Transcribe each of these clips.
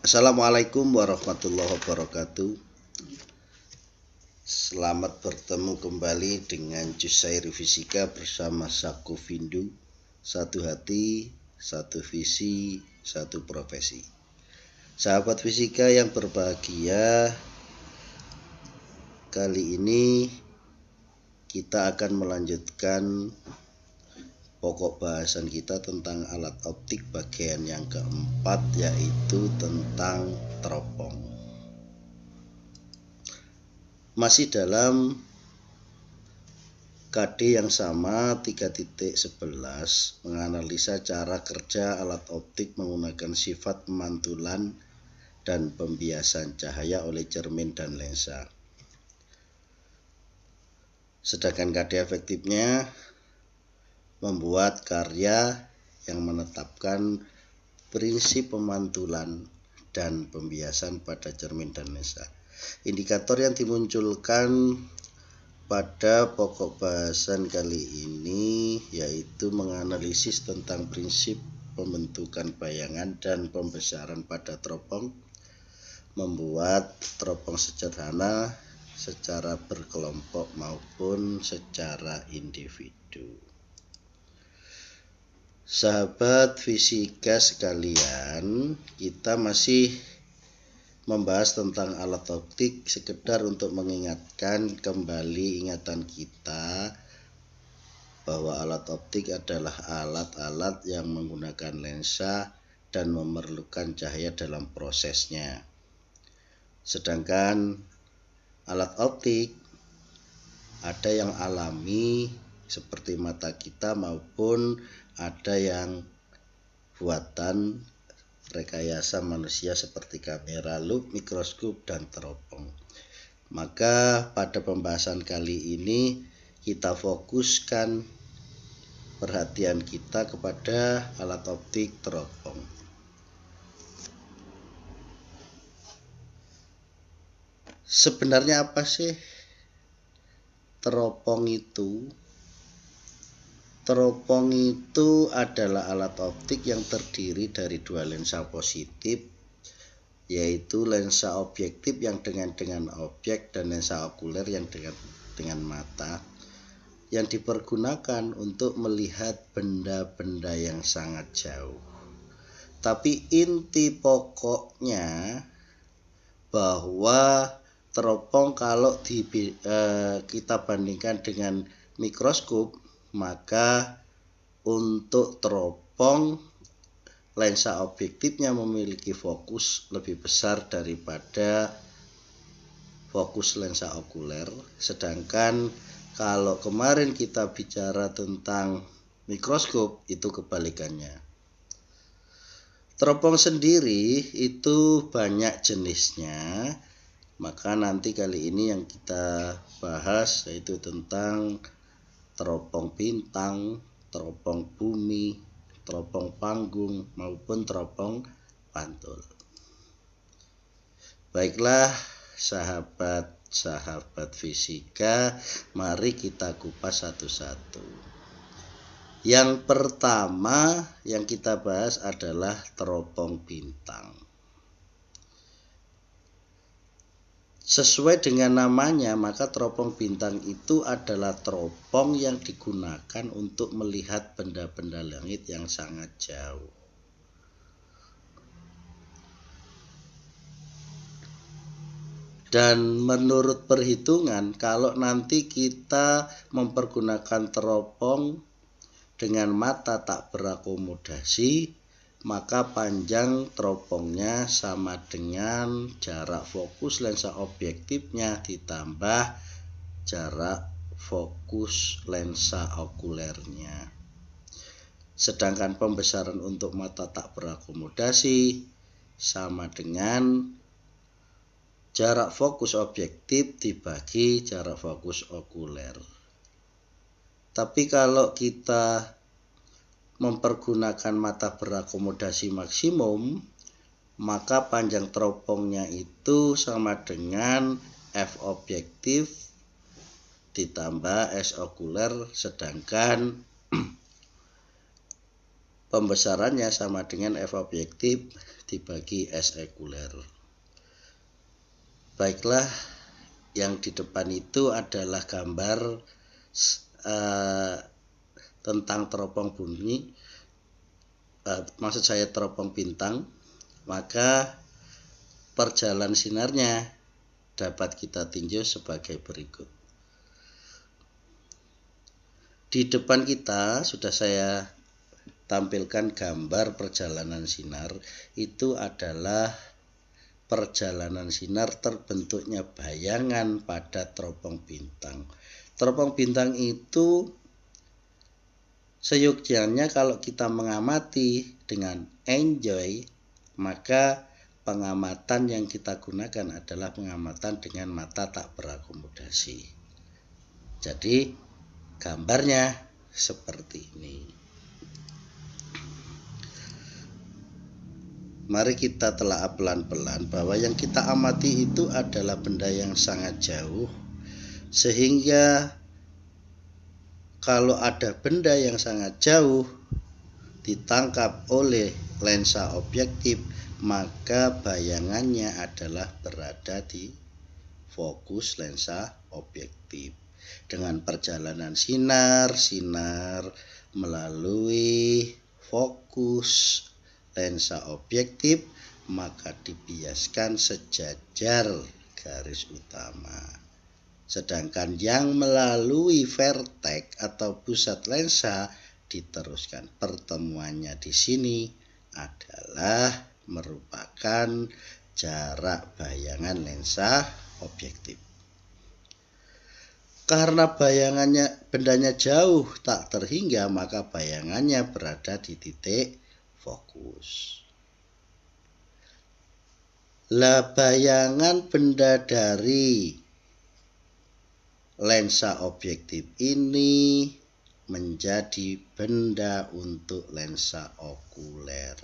Assalamualaikum warahmatullahi wabarakatuh. Selamat bertemu kembali dengan Jusairi Fisika bersama Saku Vindu. Satu hati, satu visi, satu profesi. Sahabat fisika yang berbahagia, kali ini kita akan melanjutkan pokok bahasan kita tentang alat optik bagian yang keempat, yaitu tentang teropong. Masih dalam KD yang sama 3.11 menganalisa cara kerja alat optik menggunakan sifat pemantulan dan pembiasan cahaya oleh cermin dan lensa. Sedangkan KD efektifnya membuat karya yang menetapkan prinsip pemantulan dan pembiasan pada cermin dan lensa. Indikator yang dimunculkan pada pokok bahasan kali ini yaitu menganalisis tentang prinsip pembentukan bayangan dan pembesaran pada teropong, membuat teropong sederhana secara berkelompok maupun secara individu. Sahabat fisika sekalian, kita masih membahas tentang alat optik sekedar untuk mengingatkan kembali ingatan kita bahwa alat optik adalah alat-alat yang menggunakan lensa dan memerlukan cahaya dalam prosesnya. Sedangkan alat optik ada yang alami seperti mata kita maupun ada yang buatan rekayasa manusia seperti kamera, lup, mikroskop, dan teropong. Maka pada pembahasan kali ini kita fokuskan perhatian kita kepada alat optik teropong. Sebenarnya apa sih teropong itu? Teropong itu adalah alat optik yang terdiri dari dua lensa positif, yaitu lensa objektif yang dengan objek dan lensa okuler yang dengan mata, yang dipergunakan untuk melihat benda-benda yang sangat jauh. Tapi inti pokoknya bahwa teropong kalau kita bandingkan dengan mikroskop, maka untuk teropong lensa objektifnya memiliki fokus lebih besar daripada fokus lensa okuler. Sedangkan kalau kemarin kita bicara tentang mikroskop, itu kebalikannya. Teropong sendiri itu banyak jenisnya, maka nanti kali ini yang kita bahas yaitu tentang teropong bintang, teropong bumi, teropong panggung, maupun teropong pantul. Baiklah sahabat fisika, mari kita kupas satu-satu. Yang pertama yang kita bahas adalah teropong bintang. Sesuai dengan namanya, maka teropong bintang itu adalah teropong yang digunakan untuk melihat benda-benda langit yang sangat jauh. Dan menurut perhitungan, kalau nanti kita mempergunakan teropong dengan mata tak berakomodasi, maka panjang teropongnya sama dengan jarak fokus lensa objektifnya ditambah jarak fokus lensa okulernya. Sedangkan pembesaran untuk mata tak berakomodasi sama dengan jarak fokus objektif dibagi jarak fokus okuler. Tapi kalau kita mempergunakan mata berakomodasi maksimum, maka panjang teropongnya itu sama dengan F objektif ditambah S okuler, sedangkan pembesarannya sama dengan F objektif dibagi S okuler. Baiklah, yang di depan itu adalah gambar tentang teropong bumi, maksud saya teropong bintang. Maka perjalanan sinarnya dapat kita tinjau sebagai berikut. Di depan kita sudah saya tampilkan gambar perjalanan sinar. Itu adalah perjalanan sinar terbentuknya bayangan pada teropong bintang. Teropong bintang itu seyogyanya kalau kita mengamati dengan enjoy, maka pengamatan yang kita gunakan adalah pengamatan dengan mata tak berakomodasi. Jadi gambarnya seperti ini. Mari kita telaah pelan-pelan bahwa yang kita amati itu adalah benda yang sangat jauh, sehingga kalau ada benda yang sangat jauh ditangkap oleh lensa objektif, maka bayangannya adalah berada di fokus lensa objektif. Dengan perjalanan sinar melalui fokus lensa objektif, maka dibiaskan sejajar garis utama. Sedangkan yang melalui vertek atau pusat lensa diteruskan. Pertemuannya di sini adalah merupakan jarak bayangan lensa objektif. Karena bendanya jauh tak terhingga, maka bayangannya berada di titik fokus. Lah, bayangan benda dari lensa objektif ini menjadi benda untuk lensa okuler.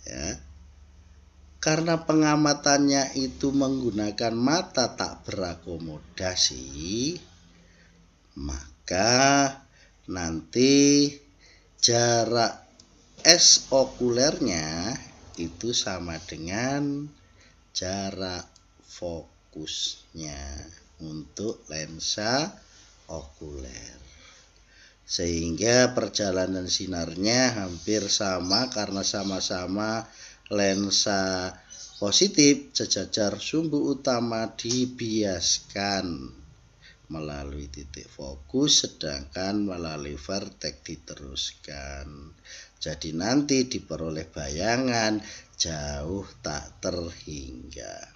Ya. Karena pengamatannya itu menggunakan mata tak berakomodasi, maka nanti jarak S okulernya itu sama dengan jarak fokusnya untuk lensa okuler. Sehingga perjalanan sinarnya hampir sama karena sama-sama lensa positif, sejajar sumbu utama dibiaskan melalui titik fokus, sedangkan melalui vertek diteruskan. Jadi nanti diperoleh bayangan jauh tak terhingga.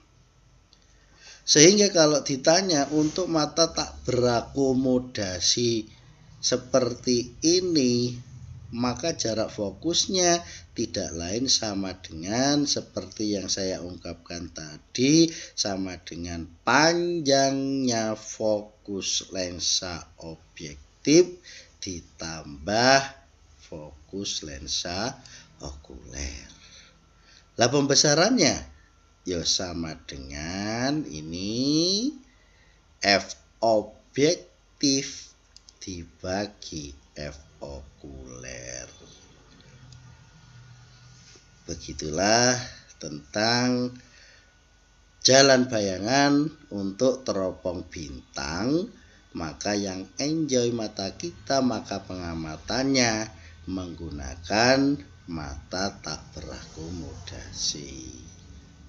Sehingga kalau ditanya untuk mata tak berakomodasi seperti ini, maka jarak fokusnya tidak lain sama dengan seperti yang saya ungkapkan tadi, sama dengan panjangnya fokus lensa objektif ditambah fokus lensa okuler. Lah, pembesarannya ya sama dengan ini, F objektif dibagi F okuler. Begitulah tentang jalan bayangan untuk teropong bintang. Maka yang enjoy mata kita, maka pengamatannya menggunakan mata tak berakomodasi.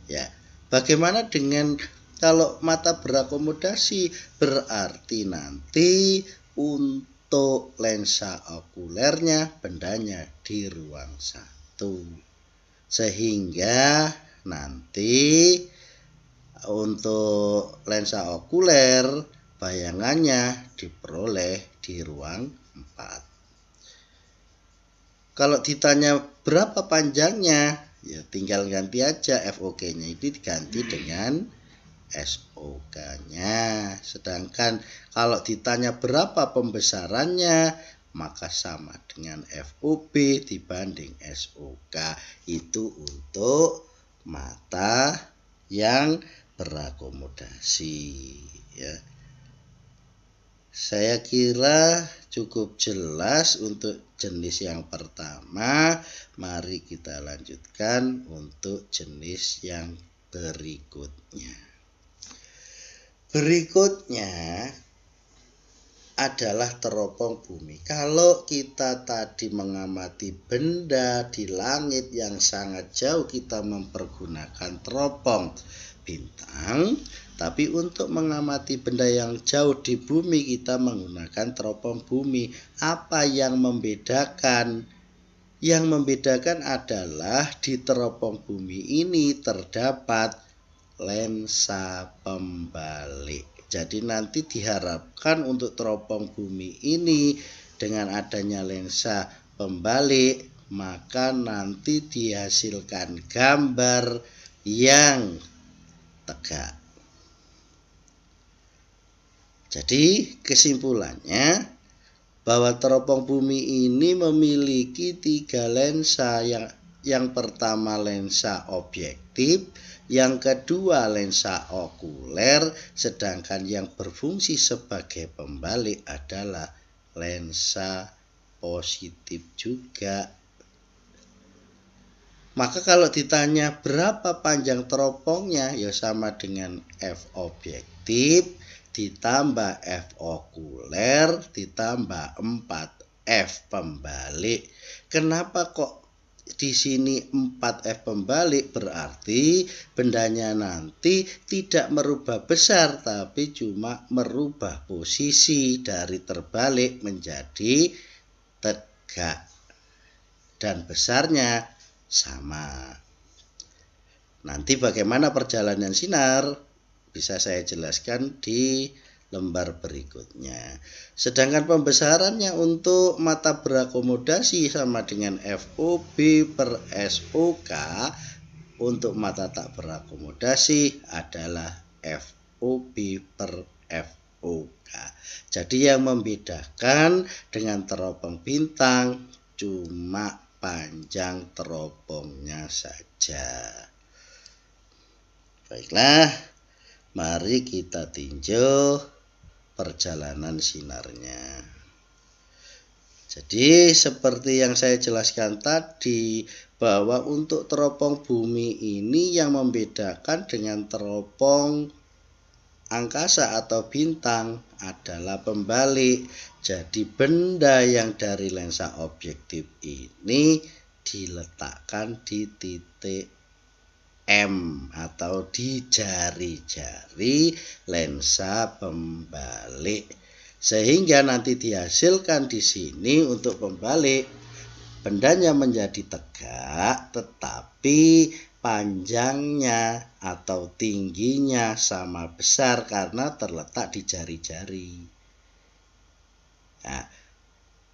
Ya, bagaimana dengan kalau mata berakomodasi? Berarti nanti untuk lensa okulernya bendanya di ruang satu, sehingga nanti untuk lensa okuler bayangannya diperoleh di ruang 4. Kalau ditanya berapa panjangnya, ya tinggal ganti aja FOK-nya itu diganti dengan SOK-nya. Sedangkan kalau ditanya berapa pembesarannya, maka sama dengan FOB dibanding SOK. Itu untuk mata yang berakomodasi, ya. Saya kira cukup jelas untuk jenis yang pertama. Mari kita lanjutkan untuk jenis yang berikutnya. Berikutnya adalah teropong bumi. Kalau kita tadi mengamati benda di langit yang sangat jauh, kita mempergunakan teropong bintang. Tapi untuk mengamati benda yang jauh di bumi, kita menggunakan teropong bumi. Apa yang membedakan? Yang membedakan adalah di teropong bumi ini terdapat lensa pembalik. Jadi nanti diharapkan untuk teropong bumi ini dengan adanya lensa pembalik, maka nanti dihasilkan gambar yang tegak. Jadi kesimpulannya bahwa teropong bumi ini memiliki 3 lensa. Yang pertama lensa objektif, yang kedua lensa okuler, sedangkan yang berfungsi sebagai pembalik adalah lensa positif juga. Maka kalau ditanya berapa panjang teropongnya, ya sama dengan F objektif ditambah F okuler ditambah 4F pembalik. Kenapa kok di sini 4F pembalik? Berarti bendanya nanti tidak merubah besar, tapi cuma merubah posisi dari terbalik menjadi tegak, dan besarnya sama. Nanti bagaimana perjalanan sinar bisa saya jelaskan di lembar berikutnya. Sedangkan pembesarannya untuk mata berakomodasi sama dengan FOB per SOK. Untuk mata tak berakomodasi adalah FOB per FOK. Jadi yang membedakan dengan teropong bintang cuma panjang teropongnya saja. Baiklah, mari kita tinjau perjalanan sinarnya. Jadi seperti yang saya jelaskan tadi, bahwa untuk teropong bumi ini yang membedakan dengan teropong angkasa atau bintang adalah pembalik. Jadi benda yang dari lensa objektif ini diletakkan di titik M atau di jari-jari lensa pembalik, sehingga nanti dihasilkan di sini untuk pembalik bendanya menjadi tegak, tetapi panjangnya atau tingginya sama besar karena terletak di jari-jari. Nah,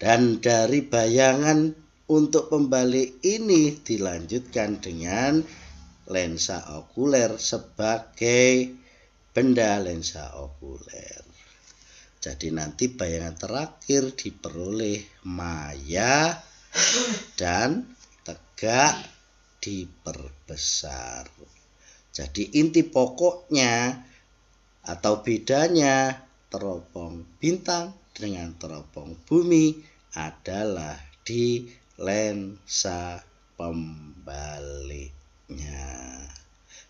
dan dari bayangan untuk pembalik ini dilanjutkan dengan lensa okuler sebagai benda lensa okuler. Jadi nanti bayangan terakhir diperoleh maya dan tegak diperbesar. Jadi inti pokoknya atau bedanya teropong bintang dengan teropong bumi adalah di lensa pembalik.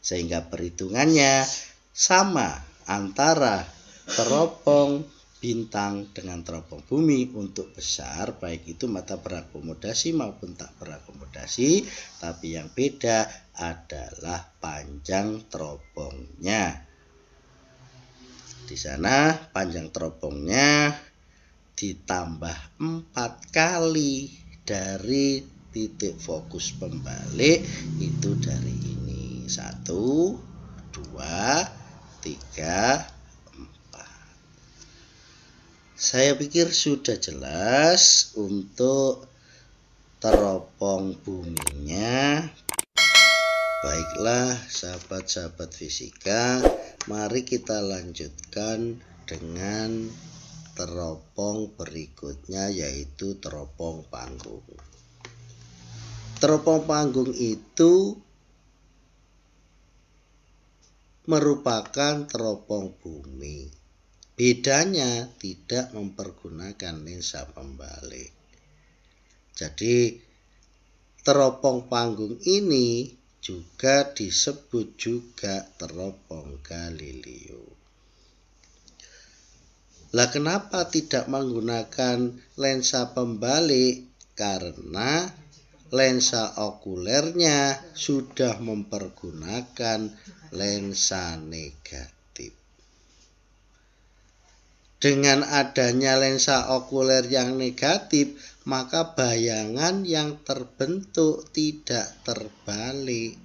Sehingga perhitungannya sama antara teropong bintang dengan teropong bumi untuk besar, baik itu mata berakomodasi maupun tak berakomodasi, tapi yang beda adalah panjang teropongnya. Di sana panjang teropongnya ditambah 4 kali dari titik fokus pembalik, itu dari ini 1, 2, 3, 4. Saya pikir sudah jelas untuk teropong buminya. Baiklah sahabat-sahabat fisika, mari kita lanjutkan dengan teropong berikutnya, yaitu teropong panggung. Teropong panggung itu merupakan teropong bumi. Bedanya tidak mempergunakan lensa pembalik. Jadi teropong panggung ini juga disebut juga teropong Galileo. Lah kenapa tidak menggunakan lensa pembalik? Karena lensa okulernya sudah mempergunakan lensa negatif. Dengan adanya lensa okuler yang negatif, maka bayangan yang terbentuk tidak terbalik.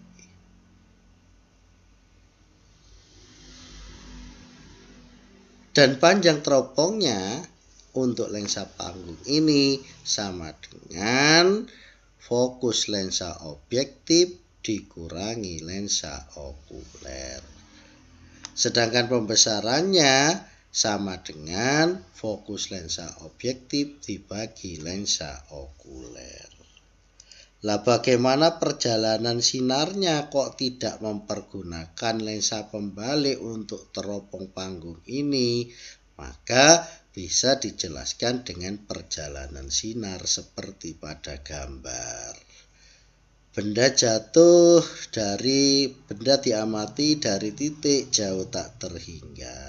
Dan panjang teropongnya untuk lensa panggung ini sama dengan fokus lensa objektif dikurangi lensa okuler. Sedangkan pembesarannya sama dengan fokus lensa objektif dibagi lensa okuler. Lah bagaimana perjalanan sinarnya kok tidak mempergunakan lensa pembalik untuk teropong panggung ini? Maka bisa dijelaskan dengan perjalanan sinar seperti pada gambar. Benda diamati dari titik jauh tak terhingga,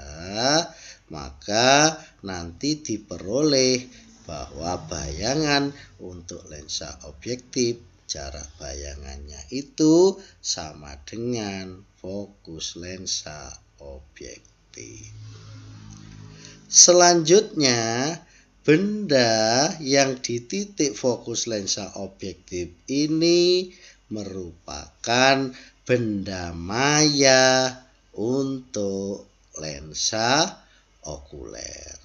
maka nanti diperoleh bahwa bayangan untuk lensa objektif jarak bayangannya itu sama dengan fokus lensa objektif. Selanjutnya, benda yang di titik fokus lensa objektif ini merupakan benda maya untuk lensa okuler.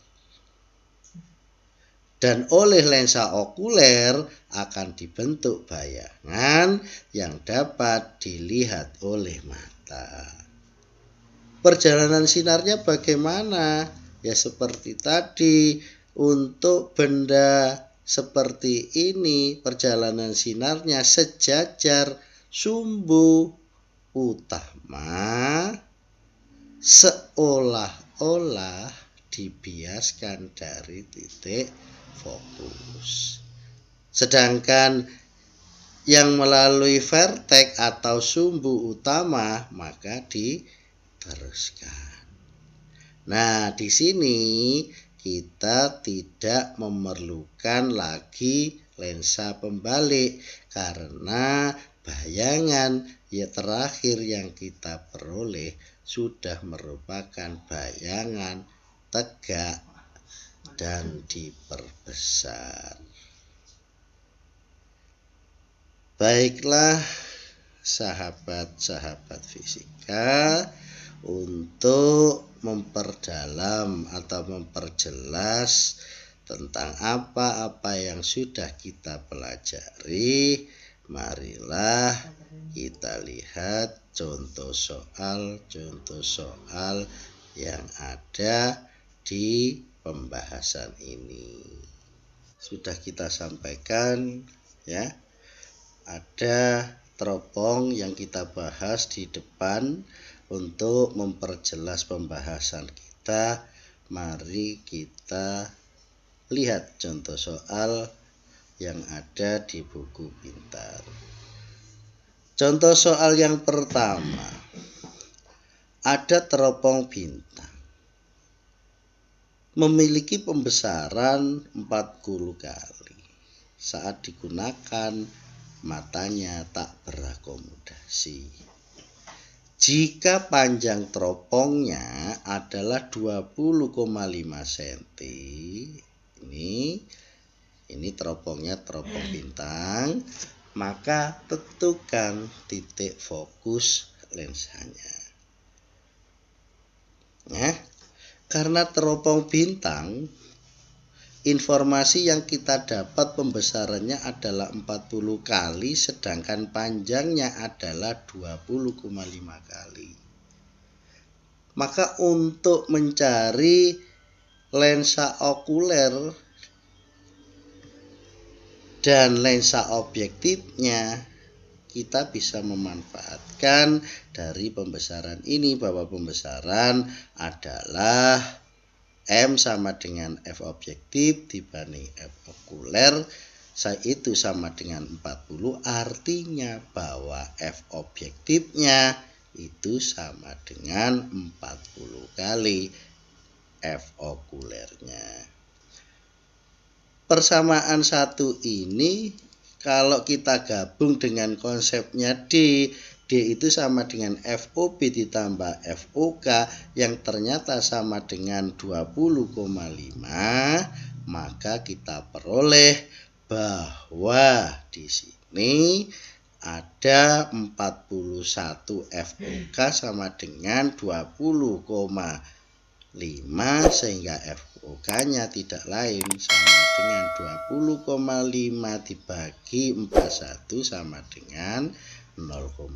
Dan oleh lensa okuler akan dibentuk bayangan yang dapat dilihat oleh mata. Perjalanan sinarnya bagaimana? Ya seperti tadi, untuk benda seperti ini perjalanan sinarnya sejajar sumbu utama seolah-olah dibiaskan dari titik fokus. Sedangkan yang melalui vertex atau sumbu utama maka diteruskan. Nah, di sini kita tidak memerlukan lagi lensa pembalik karena bayangan terakhir yang kita peroleh sudah merupakan bayangan tegak dan diperbesar. Baiklah sahabat-sahabat fisika, untuk memperdalam atau memperjelas tentang apa-apa yang sudah kita pelajari, marilah kita lihat contoh soal yang ada di pembahasan ini. Sudah kita sampaikan ya, ada teropong yang kita bahas di depan. Untuk memperjelas pembahasan kita, mari kita lihat contoh soal yang ada di buku pintar. Contoh soal yang pertama, ada teropong bintang memiliki pembesaran 40 kali. Saat digunakan, matanya tak berakomodasi. Jika panjang teropongnya adalah 20,5 cm, ini teropongnya teropong bintang, maka tentukan titik fokus lensanya. Nah, karena teropong bintang, informasi yang kita dapat pembesarannya adalah 40 kali, sedangkan panjangnya adalah 20,5 kali. Maka untuk mencari lensa okuler dan lensa objektifnya, kita bisa memanfaatkan dari pembesaran ini, bahwa pembesaran adalah M sama dengan F objektif dibanding F okuler itu sama dengan 40, artinya bahwa F objektifnya itu sama dengan 40 kali F okulernya. Persamaan satu ini kalau kita gabung dengan konsepnya D itu sama dengan FOB ditambah FOK yang ternyata sama dengan 20,5, maka kita peroleh bahwa di sini ada 41 FOK sama dengan 20,5 sehingga FOK-nya tidak lain sama dengan 20,5 dibagi 41 sama dengan 0,5.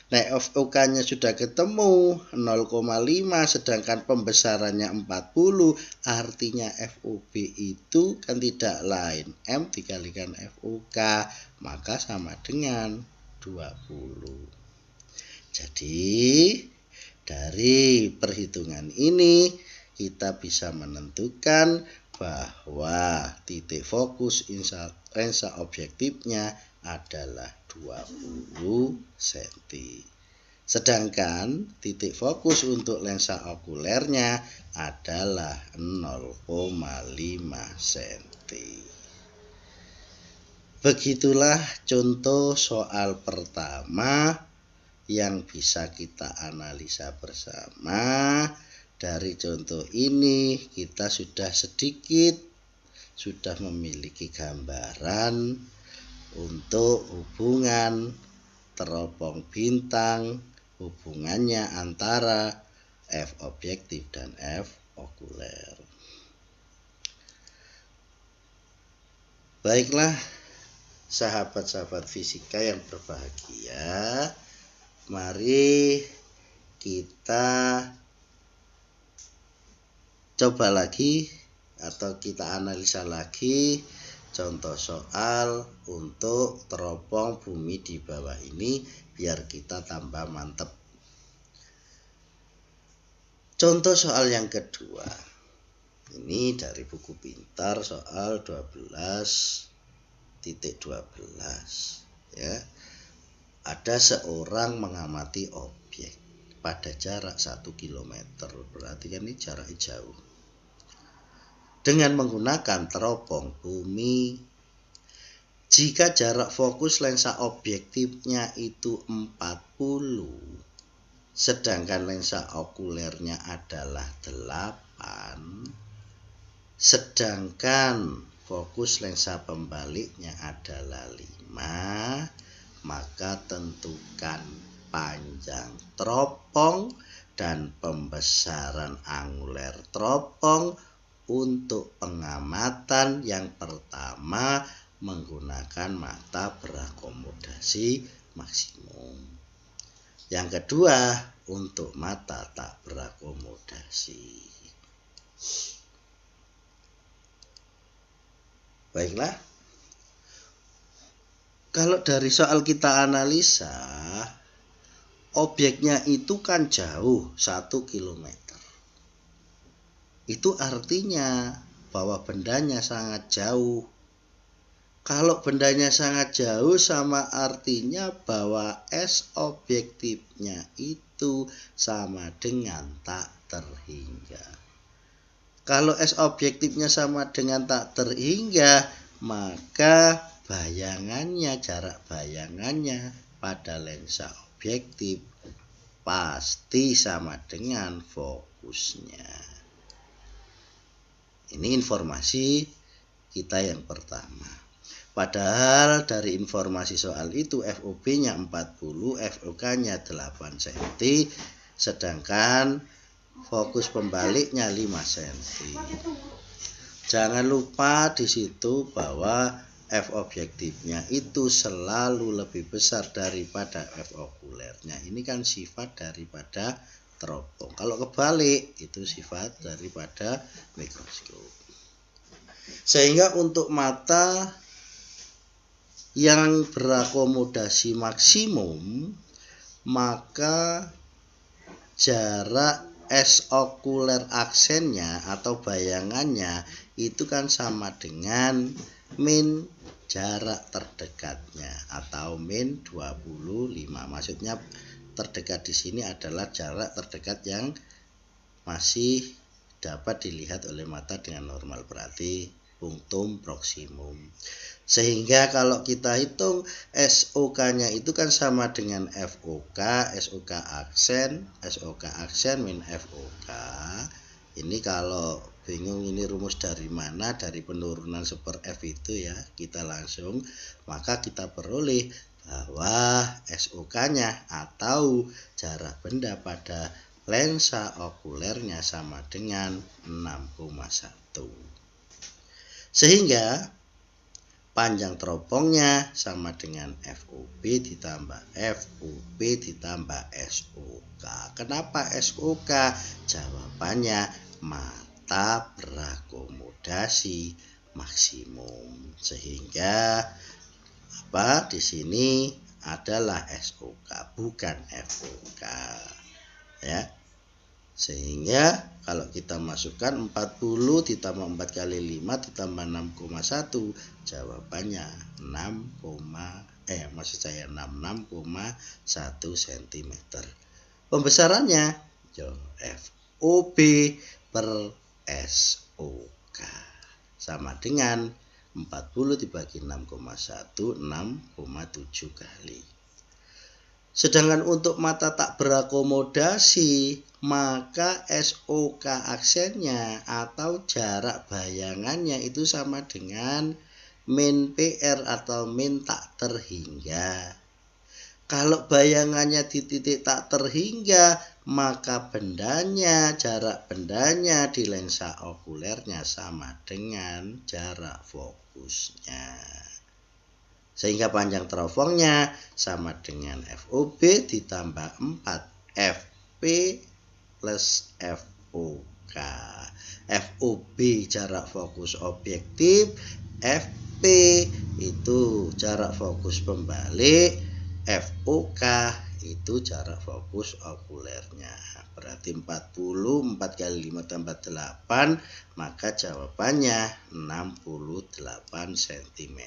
Nah, FOK-nya sudah ketemu 0,5 sedangkan pembesarannya 40, artinya FOB itu kan tidak lain M dikalikan FOK, maka sama dengan 20. Jadi dari perhitungan ini kita bisa menentukan bahwa titik fokus lensa objektifnya adalah 20 cm. Sedangkan titik fokus untuk lensa okulernya adalah 0,5 cm. Begitulah contoh soal pertama yang bisa kita analisa bersama. Dari contoh ini kita sudah memiliki gambaran untuk hubungan teropong bintang, hubungannya antara F objektif dan F okuler. Baiklah sahabat-sahabat fisika yang berbahagia, mari kita coba lagi atau kita analisa lagi contoh soal untuk teropong bumi di bawah ini biar kita tambah mantep. Contoh soal yang kedua, ini dari buku pintar soal 12.12 ya. Ada seorang mengamati objek pada jarak 1 km, berarti kan ini jaraknya jauh, dengan menggunakan teropong bumi. Jika jarak fokus lensa objektifnya itu 40, sedangkan lensa okulernya adalah 8, sedangkan fokus lensa pembaliknya adalah 5, maka tentukan panjang teropong dan pembesaran anguler teropong untuk pengamatan yang pertama menggunakan mata berakomodasi maksimum. Yang kedua untuk mata tak berakomodasi. Baiklah, kalau dari soal kita analisa, objeknya itu kan jauh 1 km. Itu artinya bahwa bendanya sangat jauh. Kalau bendanya sangat jauh sama artinya bahwa S objektifnya itu sama dengan tak terhingga. Kalau S objektifnya sama dengan tak terhingga, maka bayangannya, jarak bayangannya pada lensa objektif pasti sama dengan fokusnya. Ini informasi kita yang pertama. Padahal dari informasi soal itu FOB-nya 40, FOK-nya 8 cm, sedangkan fokus pembaliknya 5 cm. Jangan lupa di situ bahwa F objektifnya itu selalu lebih besar daripada F okulernya. Ini kan sifat daripada teropong. Kalau kebalik itu sifat daripada mikroskop. Sehingga untuk mata yang berakomodasi maksimum, maka jarak S okuler aksennya atau bayangannya itu kan sama dengan min jarak terdekatnya atau min 25. Maksudnya terdekat di sini adalah jarak terdekat yang masih dapat dilihat oleh mata dengan normal, berarti punktum proksimum. Sehingga kalau kita hitung SOK-nya itu kan sama dengan FOK, SOK aksen min FOK. Ini kalau bingung ini rumus dari mana, dari penurunan super F itu ya, kita langsung, maka kita peroleh bahwa SOK-nya atau jarak benda pada lensa okulernya sama dengan 6,1. Sehingga panjang teropongnya sama dengan FOB ditambah FOB ditambah SOK. Kenapa SOK? Jawabannya mata berakomodasi maksimum. Sehingga di sini adalah SOK bukan FOK. Ya. Sehingga kalau kita masukkan 40 ditambah 4 kali 5 ditambah 6,1, jawabannya 66,1 cm. Pembesarannya FOB per SOK sama dengan 40 dibagi 6,1, 6,7 kali. Sedangkan untuk mata tak berakomodasi, maka SOK aksennya atau jarak bayangannya itu sama dengan min PR atau min tak terhingga. Kalau bayangannya di titik tak terhingga, maka bendanya, jarak bendanya di lensa okulernya sama dengan jarak fokusnya. Sehingga panjang teropongnya sama dengan FOB ditambah 4 FP plus FOK. FOB jarak fokus objektif, FP itu jarak fokus pembalik, FOK itu jarak fokus okulernya. Berarti 40, 4 kali 5 tambah 8, maka jawabannya 68 cm.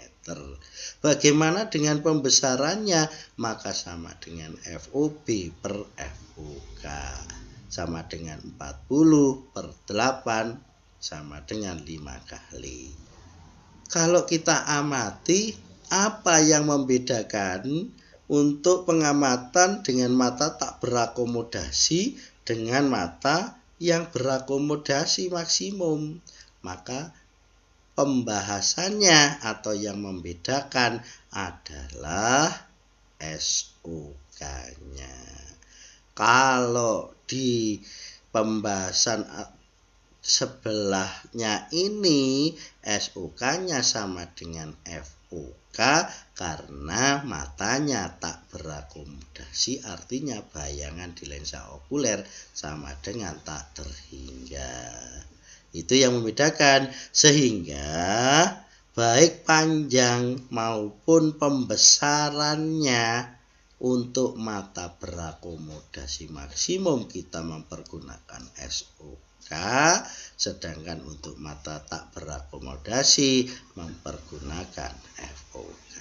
Bagaimana dengan pembesarannya? Maka sama dengan FOB per FOK. Sama dengan 40 per 8 sama dengan 5 kali. Kalau kita amati, apa yang membedakan untuk pengamatan dengan mata tak berakomodasi dengan mata yang berakomodasi maksimum? Maka pembahasannya atau yang membedakan adalah SOK-nya. Kalau di pembahasan sebelahnya ini SOK-nya sama dengan FOK karena matanya tak berakomodasi, artinya bayangan di lensa okuler sama dengan tak terhingga. Itu yang membedakan, sehingga baik panjang maupun pembesarannya untuk mata berakomodasi maksimum kita mempergunakan SOK, sedangkan untuk mata tak berakomodasi mempergunakan FOK.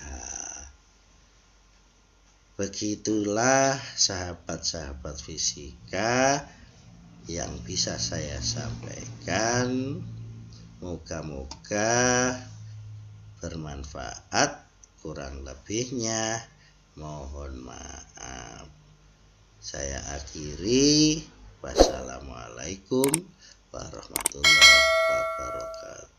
Begitulah sahabat-sahabat fisika yang bisa saya sampaikan. Moga-moga bermanfaat. Kurang lebihnya mohon maaf. Saya akhiri. Wassalamualaikum warahmatullahi wabarakatuh.